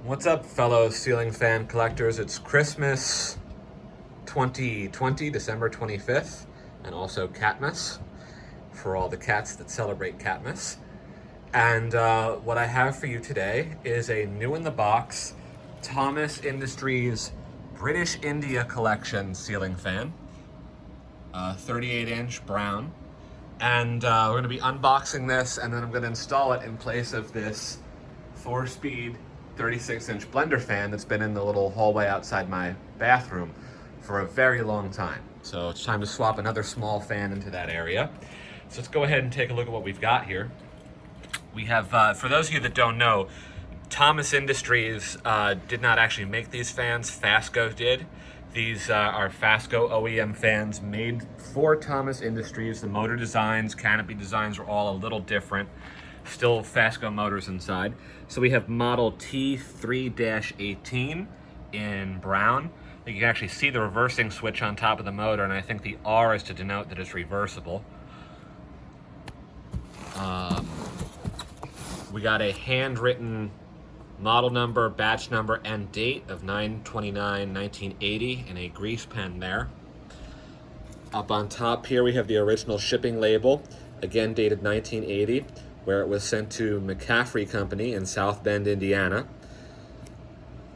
What's up, fellow ceiling fan collectors? It's Christmas 2020, December 25th, and also Catmas, for all the cats that celebrate Catmas. And what I have for you today is a new in the box Thomas Industries British India Collection ceiling fan, 38-inch brown. And we're going to be unboxing this, and then I'm going to install it in place of this 4-speed 36-inch blender fan that's been in the little hallway outside my bathroom for a very long time. So it's time to swap another small fan into that area. So let's go ahead and take a look at what we've got here. We have, for those of you that don't know, Thomas Industries did not actually make these fans. Fasco did. These are Fasco OEM fans made for Thomas Industries. The motor designs, canopy designs are all a little different. Still Fasco motors inside. So we have model T3-18 in brown. You can actually see the reversing switch on top of the motor, and I think the R is to denote that it's reversible. We got a handwritten model number, batch number, and date of 9/29/1980 and a grease pen there. Up on top here we have the original shipping label, again dated 1980, where it was sent to McCaffrey Company in South Bend, Indiana.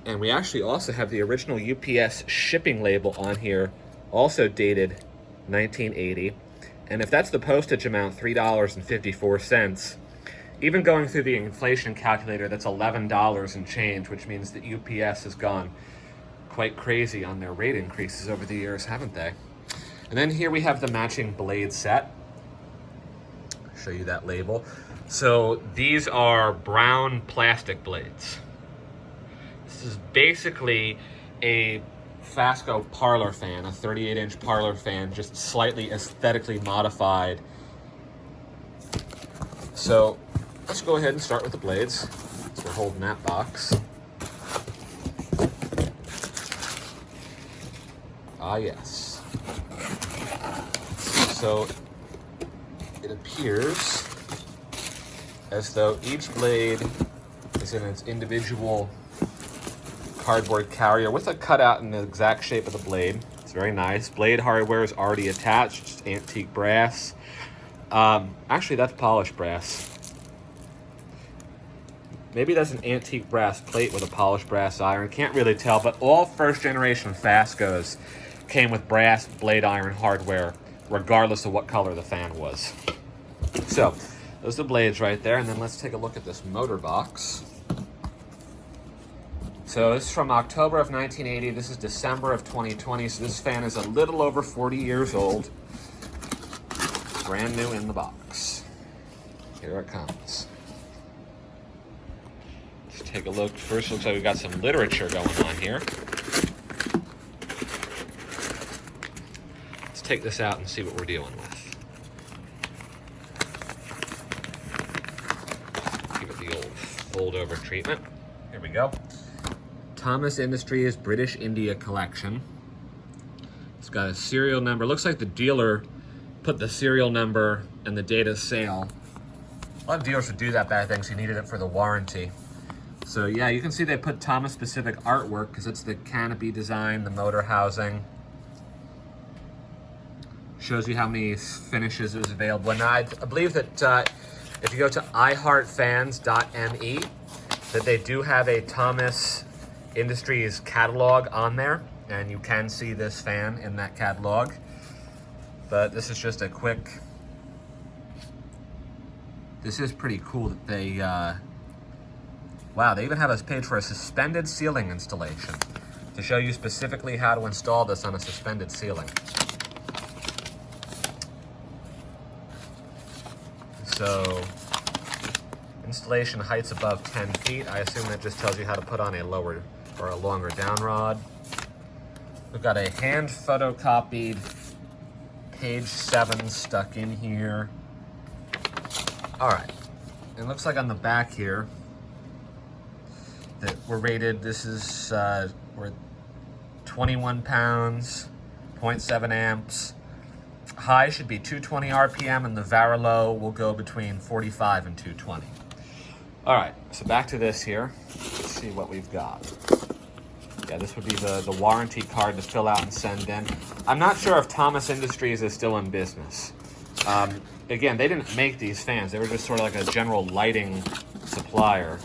And we actually also have the original UPS shipping label on here, also dated 1980. And if that's the postage amount, $3.54, even going through the inflation calculator, that's $11 and change, which means that UPS has gone quite crazy on their rate increases over the years, haven't they? And then here we have the matching blade set. Show you that label. So these are brown plastic blades. This is basically a Fasco parlor fan, a 38-inch parlor fan, just slightly aesthetically modified. So let's go ahead and start with the blades. So we're holding that box. Ah, yes. So it appears as though each blade is in its individual cardboard carrier with a cutout in the exact shape of the blade. It's very nice. Blade hardware is already attached. It's antique brass. Actually, that's polished brass. Maybe that's an antique brass plate with a polished brass iron. Can't really tell, but all first-generation Fascos came with brass blade iron hardware, regardless of what color the fan was. So, those are the blades right there, and then let's take a look at this motor box. So this is from October of 1980. This is December of 2020, so this fan is a little over 40 years old. Brand new in the box. Here it comes. Let's take a look. First, looks like we've got some literature going on here. Let's take this out and see what we're dealing with. Give it the old fold over treatment. Here we go. Thomas Industries British India Collection. It's got a serial number. Looks like the dealer put the serial number and the date of sale. A lot of dealers would do that bad thing, so you needed it for the warranty. So yeah, you can see they put Thomas specific artwork because it's the canopy design, the motor housing. Shows you how many finishes is available. And I believe that if you go to iHeartFans.me, that they do have a Thomas Industries catalog on there, and you can see this fan in that catalog. But this is just a quick, this is pretty cool that they, wow, they even have us page for a suspended ceiling installation to show you specifically how to install this on a suspended ceiling. So, installation heights above 10 feet. I assume that just tells you how to put on a lower or a longer down rod. We've got a hand photocopied page 7 stuck in here. All right, it looks like on the back here that we're rated, this is, we're 21 pounds, 0.7 amps. High should be 220 RPM, and the Varilo will go between 45 and 220. All right, so back to this here. Let's see what we've got. Yeah, this would be the warranty card to fill out and send in. I'm not sure if Thomas Industries is still in business. Again, they didn't make these fans. They were just sort of like a general lighting supplier.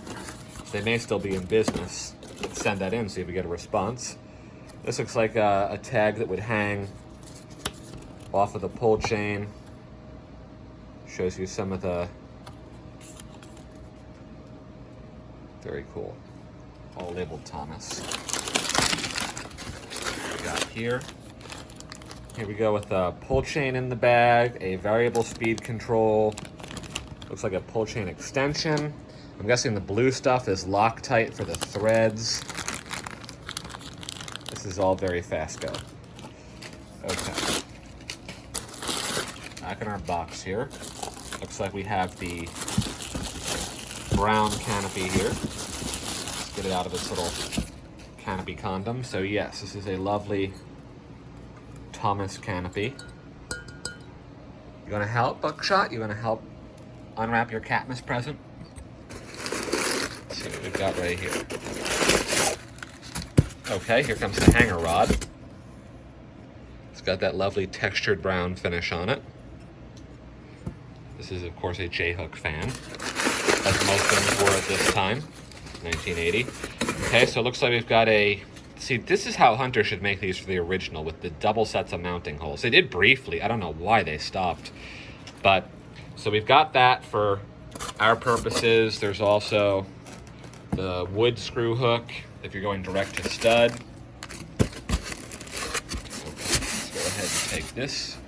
So they may still be in business. Let's send that in, see if we get a response. This looks like a tag that would hang off of the pull chain. Shows you some of the... Very cool. All labeled Thomas. What we got here. Here we go with a pull chain in the bag, a variable speed control. Looks like a pull chain extension. I'm guessing the blue stuff is Loctite for the threads. This is all very Fasco. Okay. Back in our box here. Looks like we have the brown canopy here. Let's get it out of its little canopy condom. So yes, this is a lovely Thomas canopy. You gonna help, Buckshot? You gonna help unwrap your Catmas present? Let's see what we've got right here. Okay, here comes the hanger rod. It's got that lovely textured brown finish on it. This is, of course, a J-hook fan, as most things were at this time, 1980. Okay, so it looks like we've got a... See, this is how Hunter should make these for the original, with the double sets of mounting holes. They did briefly. I don't know why they stopped. But, so we've got that for our purposes. There's also the wood screw hook, if you're going direct to stud. Okay, let's go ahead and take this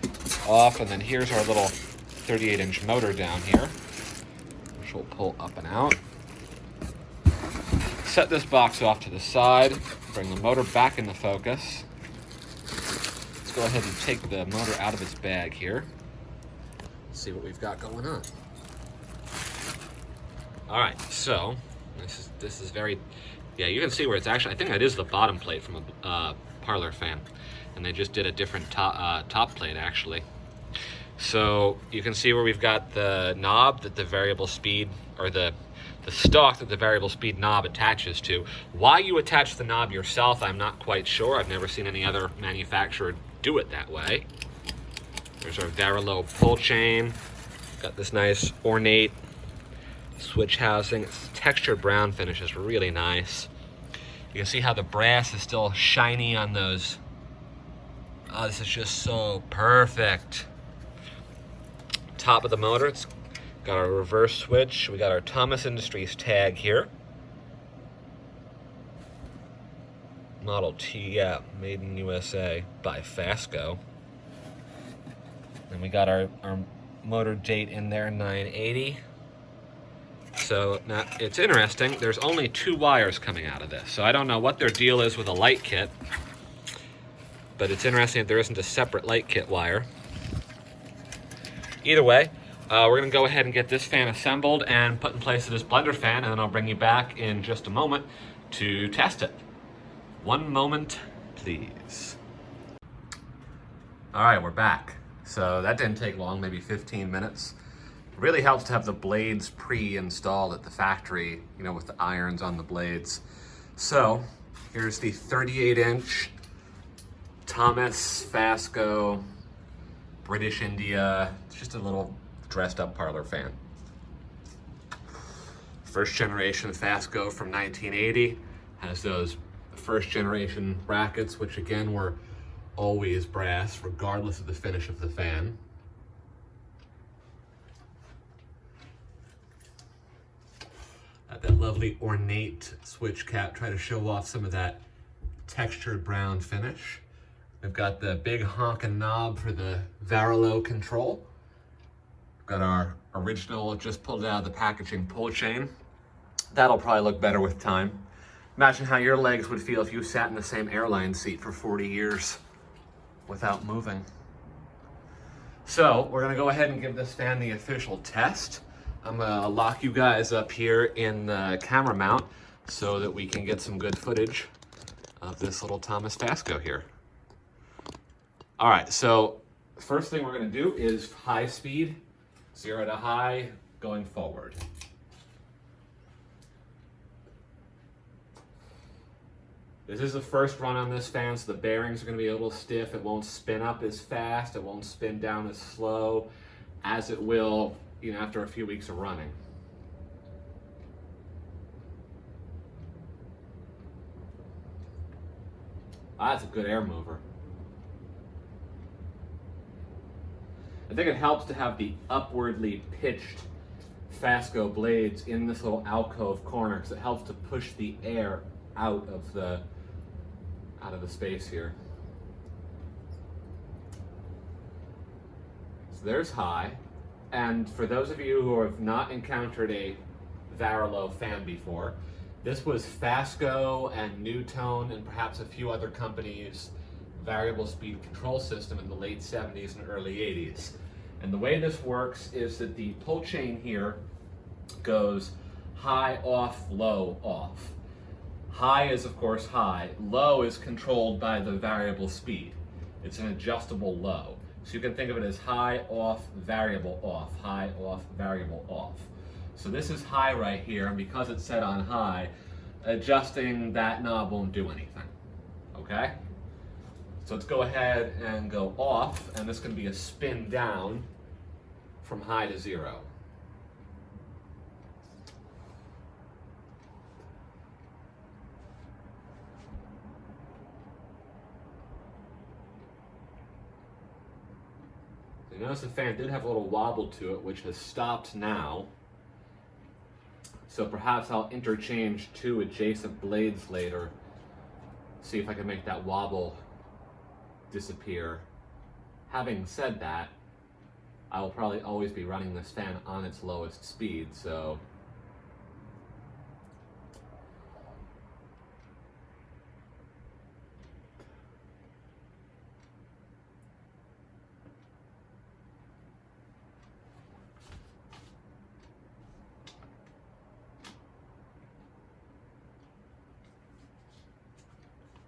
off. And then here's our little 38-inch motor down here, which will pull up and out. Set this box off to the side, bring the motor back into focus. Let's go ahead and take the motor out of its bag here. See what we've got going on. All right, so this is very, yeah, you can see where it's actually, I think that is the bottom plate from a parlor fan, and they just did a different top plate actually. So you can see where we've got the knob that the variable speed, or the stalk that the variable speed knob attaches to. Why you attach the knob yourself, I'm not quite sure. I've never seen any other manufacturer do it that way. There's our Varilo pull chain. Got this nice ornate switch housing. It's textured brown finish is really nice. You can see how the brass is still shiny on those. Oh, this is just so perfect. Top of the motor, it's got our reverse switch. We got our Thomas Industries tag here. Model T, yeah, made in USA by Fasco. And we got our motor date in there, 980. So now it's interesting, there's only 2 wires coming out of this. So I don't know what their deal is with a light kit, but it's interesting that there isn't a separate light kit wire. Either way, we're going to go ahead and get this fan assembled and put in place of this blender fan, and then I'll bring you back in just a moment to test it. One moment, please. All right, we're back. So that didn't take long, maybe 15 minutes. It really helps to have the blades pre-installed at the factory, you know, with the irons on the blades. So here's the 38-inch Thomas Fasco British India. It's just a little dressed up parlor fan. First generation Fasco from 1980. Has those first generation brackets, which again were always brass, regardless of the finish of the fan. That lovely ornate switch cap, try to show off some of that textured brown finish. We've got the big honking knob for the Varilo control. Got our original, just pulled out of the packaging pull chain. That'll probably look better with time. Imagine how your legs would feel if you sat in the same airline seat for 40 years without moving. So we're gonna go ahead and give this fan the official test. I'm gonna lock you guys up here in the camera mount so that we can get some good footage of this little Thomas Fasco here. All right, so first thing we're gonna do is high speed, 0 to high, going forward. This is the first run on this fan, so the bearings are going to be a little stiff. It won't spin up as fast. It won't spin down as slow as it will, after a few weeks of running. That's a good air mover. I think it helps to have the upwardly pitched Fasco blades in this little alcove corner because it helps to push the air out of the space here. So there's high. And for those of you who have not encountered a Varilo fan before, this was Fasco and Newtone and perhaps a few other companies' variable speed control system in the late 70s and early 80s. And the way this works is that the pull chain here goes high, off, low, off. High is, of course, high. Low is controlled by the variable speed. It's an adjustable low. So you can think of it as high, off, variable, off, high, off, variable, off. So this is high right here, and because it's set on high, adjusting that knob won't do anything, okay? So let's go ahead and go off, and this can be a spin down from high to 0. So notice the fan did have a little wobble to it, which has stopped now. So perhaps I'll interchange 2 adjacent blades later, see if I can make that wobble disappear. Having said that, I will probably always be running this fan on its lowest speed, so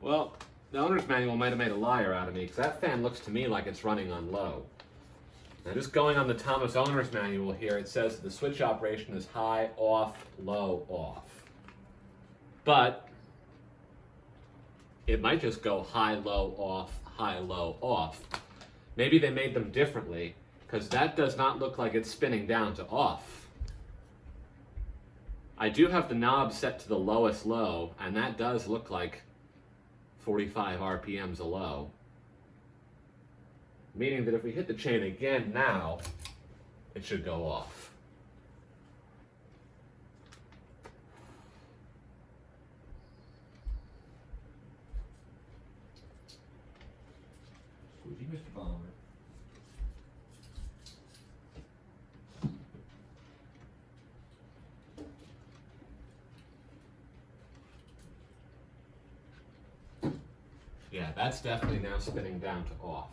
well, the owner's manual might have made a liar out of me, because that fan looks to me like it's running on low. Now just going on the Thomas owner's manual here, it says that the switch operation is high, off, low, off. But it might just go high, low, off. Maybe they made them differently, because that does not look like it's spinning down to off. I do have the knob set to the lowest low, and that does look like 45 RPMs a low. Meaning that if we hit the chain again now, it should go off. Squeegee, Mr. Bomber. Yeah, that's definitely now spinning down to off.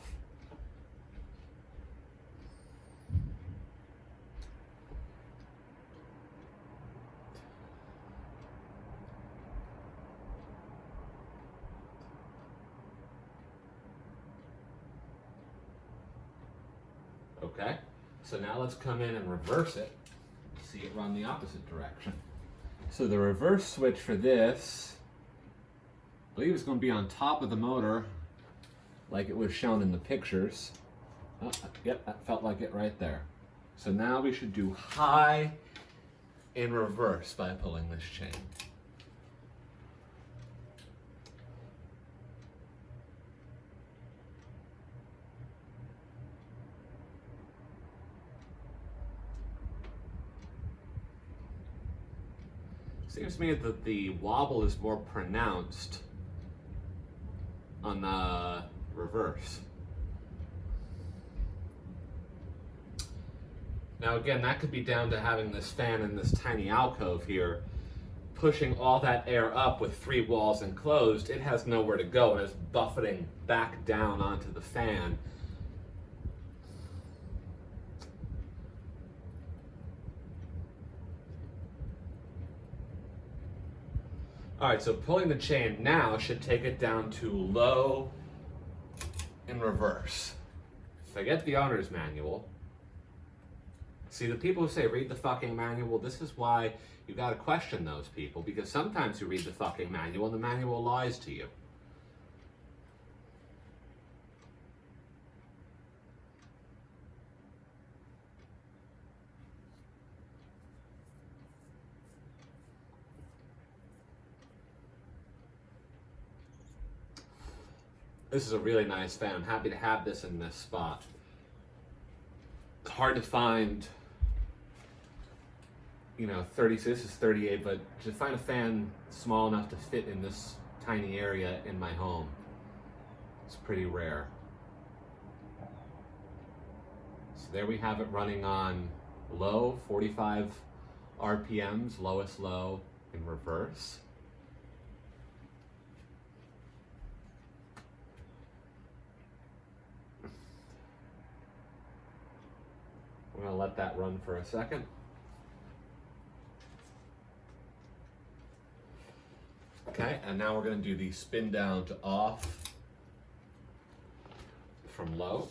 Okay, so now let's come in and reverse it, see it run the opposite direction. So the reverse switch for this, I believe it's going to be on top of the motor, like it was shown in the pictures. Oh, yep, that felt like it right there. So now we should do high in reverse by pulling this chain. Seems to me that the wobble is more pronounced on the reverse. Now again, that could be down to having this fan in this tiny alcove here, pushing all that air up with 3 walls enclosed. It has nowhere to go and it's buffeting back down onto the fan. All right, so pulling the chain now should take it down to low in reverse. Forget the owner's manual. See, the people who say read the fucking manual, this is why you gotta question those people, because sometimes you read the fucking manual and the manual lies to you. This is a really nice fan. I'm happy to have this in this spot. It's hard to find, 30, so this is 38, but to find a fan small enough to fit in this tiny area in my home, it's pretty rare. So there we have it running on low, 45 RPMs, lowest low in reverse. We're going to let that run for a second. Okay, and now we're going to do the spin down to off from low.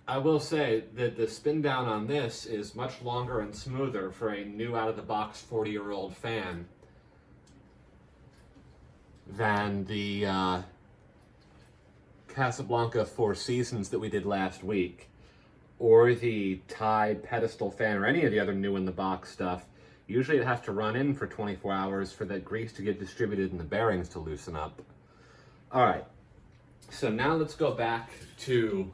I will say that the spin down on this is much longer and smoother for a new out-of-the-box 40-year-old fan than the Casablanca Four Seasons that we did last week, or the Tide pedestal fan, or any of the other new-in-the-box stuff. Usually it has to run in for 24 hours for that grease to get distributed and the bearings to loosen up. All right, so now let's go back to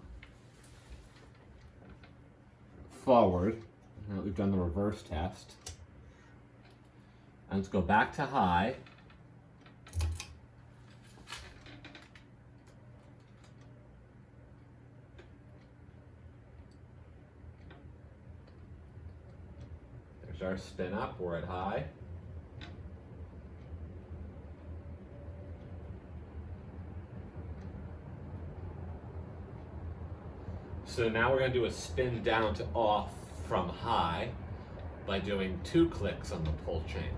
forward. Now that we've done the reverse test. And let's go back to high. There's our spin up, we're at high. So now we're going to do a spin down to off from high by doing 2 clicks on the pull chain.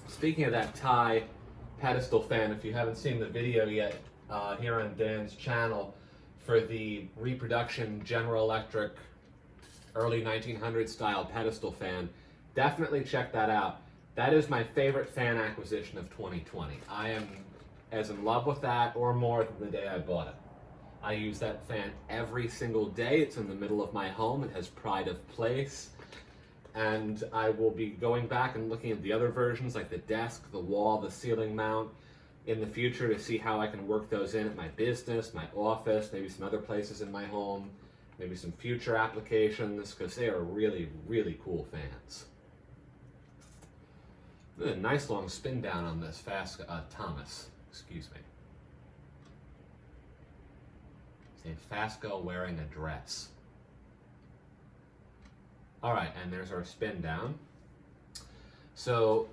Speaking of that Thai pedestal fan, if you haven't seen the video yet, here on Dan's channel for the reproduction General Electric early 1900s style pedestal fan, definitely check that out. That is my favorite fan acquisition of 2020. I am as in love with that or more than the day I bought it. I use that fan every single day. It's in the middle of my home. It has pride of place. And I will be going back and looking at the other versions, like the desk, the wall, the ceiling mount, in the future to see how I can work those in at my business, my office, maybe some other places in my home, maybe some future applications, because they are really, really cool fans. A nice long spin down on this Fasco, Thomas, excuse me. It's a Fasco wearing a dress. All right, and there's our spin down. So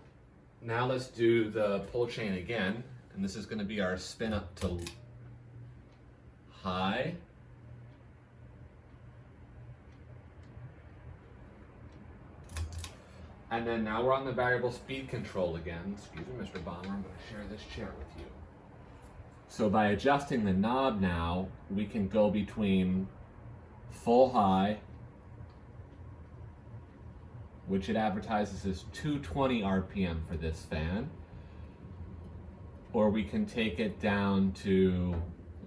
now let's do the pull chain again, and this is going to be our spin up to high. And then now we're on the variable speed control again. Excuse me, Mr. Bomber, I'm going to share this chair with you. So by adjusting the knob now, we can go between full high, which it advertises as 220 RPM for this fan, or we can take it down to,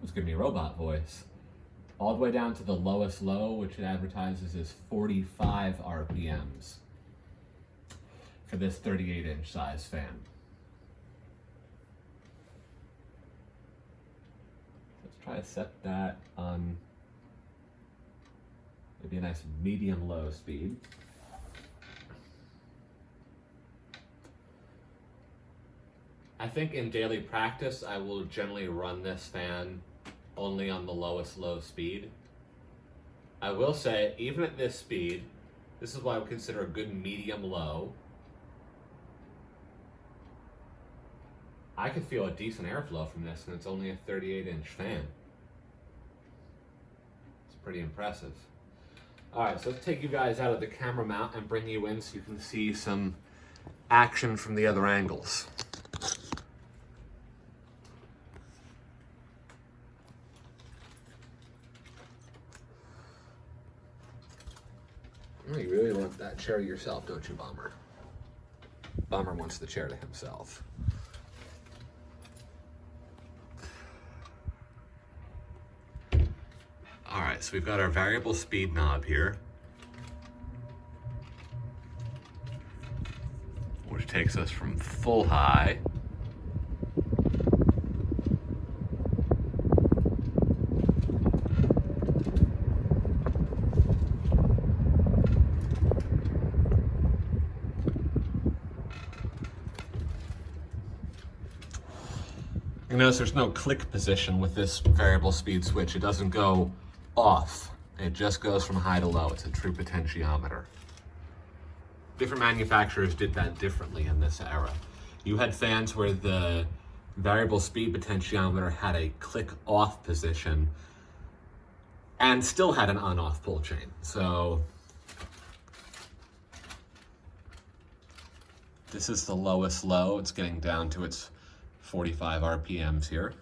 it's gonna be a robot voice, all the way down to the lowest low, which it advertises as 45 RPMs for this 38-inch size fan. Let's try to set that on maybe a nice medium-low speed. I think in daily practice, I will generally run this fan only on the lowest low speed. I will say, even at this speed, this is what I would consider a good medium low. I could feel a decent airflow from this, and it's only a 38-inch fan. It's pretty impressive. All right, so let's take you guys out of the camera mount and bring you in so you can see some action from the other angles. Oh, you really want that chair yourself, don't you, Bomber? Bomber wants the chair to himself. All right, so we've got our variable speed knob here, which takes us from full high You notice there's no click position with this variable speed switch. It doesn't go off. It just goes from high to low. It's a true potentiometer. Different manufacturers did that differently in this era. You had fans where the variable speed potentiometer had a click off position and still had an on-off pull chain. So this is the lowest low. It's getting down to its 45 RPMs here.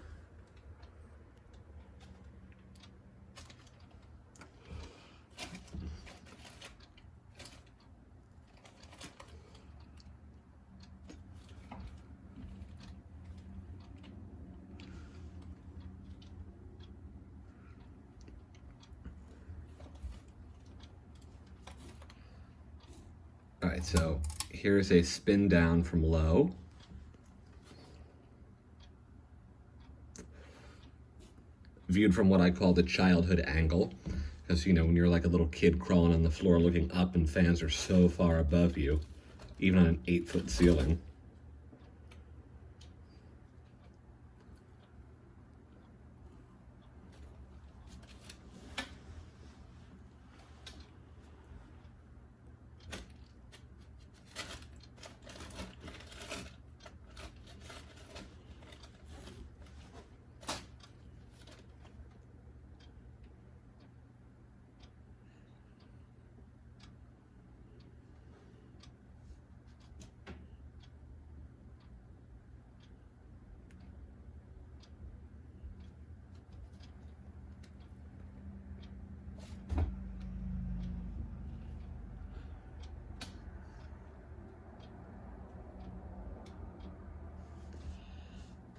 All right, so here's a spin down from low. Viewed from what I call the childhood angle, because you know, when you're like a little kid crawling on the floor looking up and fans are so far above you, even on an 8-foot ceiling.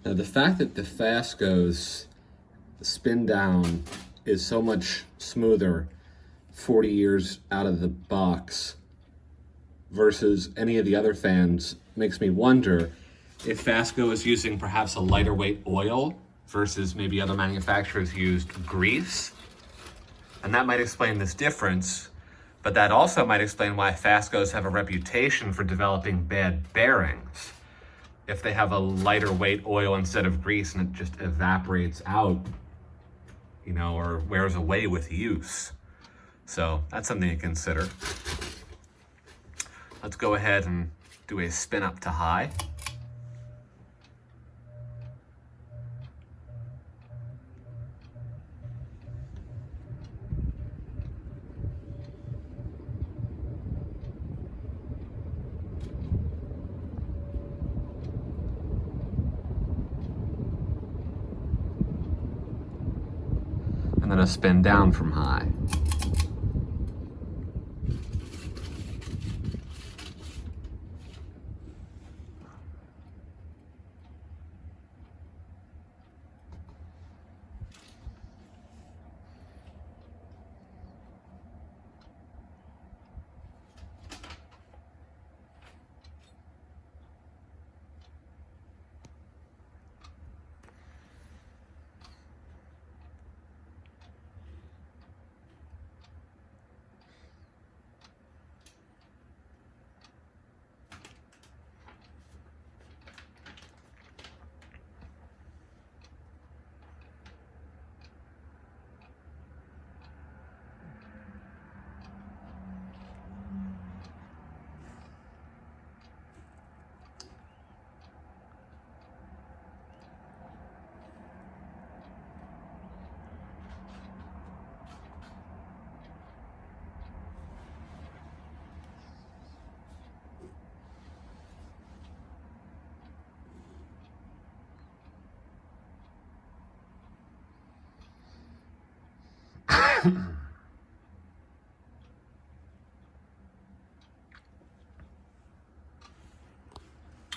Now the fact that the Fasco's spin down is so much smoother 40 years out of the box versus any of the other fans makes me wonder if Fasco is using perhaps a lighter weight oil versus maybe other manufacturers used grease. And that might explain this difference, but that also might explain why Fascos have a reputation for developing bad bearings. If they have a lighter weight oil instead of grease and it just evaporates out, you know, or wears away with use. So that's something to consider. Let's go ahead and do a spin up to high. And then a spin down from high.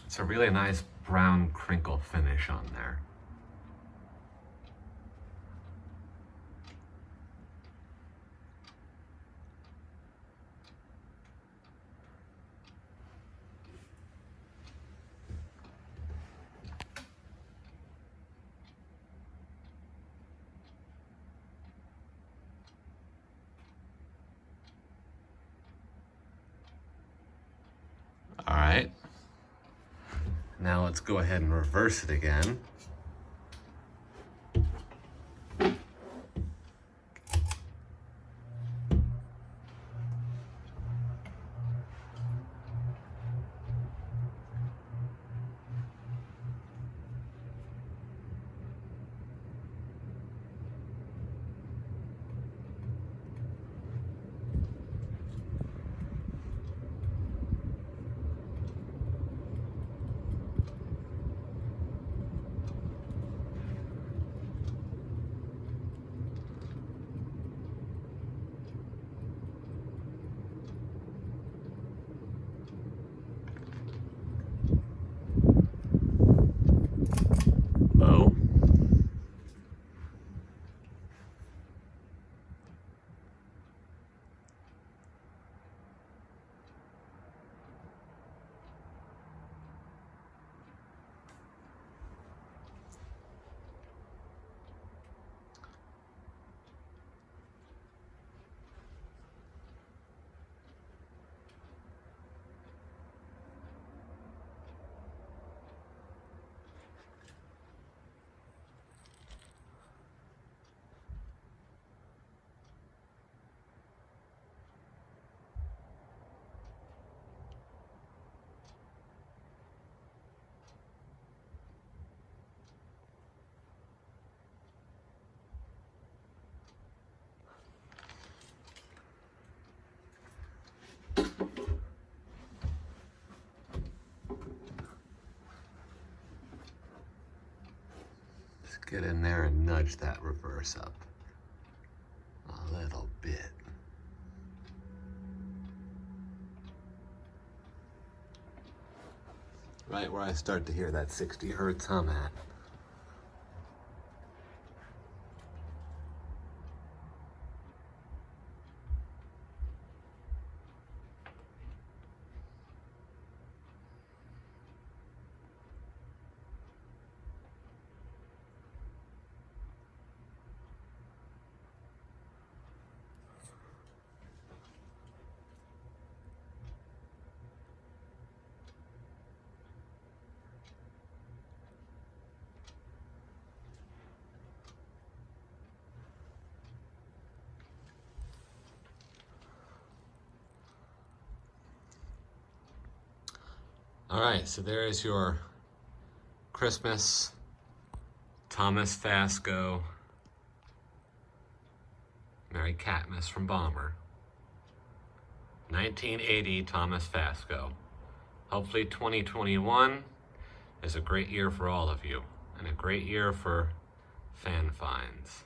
It's a really nice brown crinkle finish on there. All right. Now let's go ahead and reverse it again. Low. Just get in there and nudge that reverse up a little bit. Right where I start to hear that 60 hertz hum at. All right, so there is your Christmas Thomas Fasco Merry Catmas from Bomber. 1980 Thomas Fasco. Hopefully 2021 is a great year for all of you and a great year for fan finds.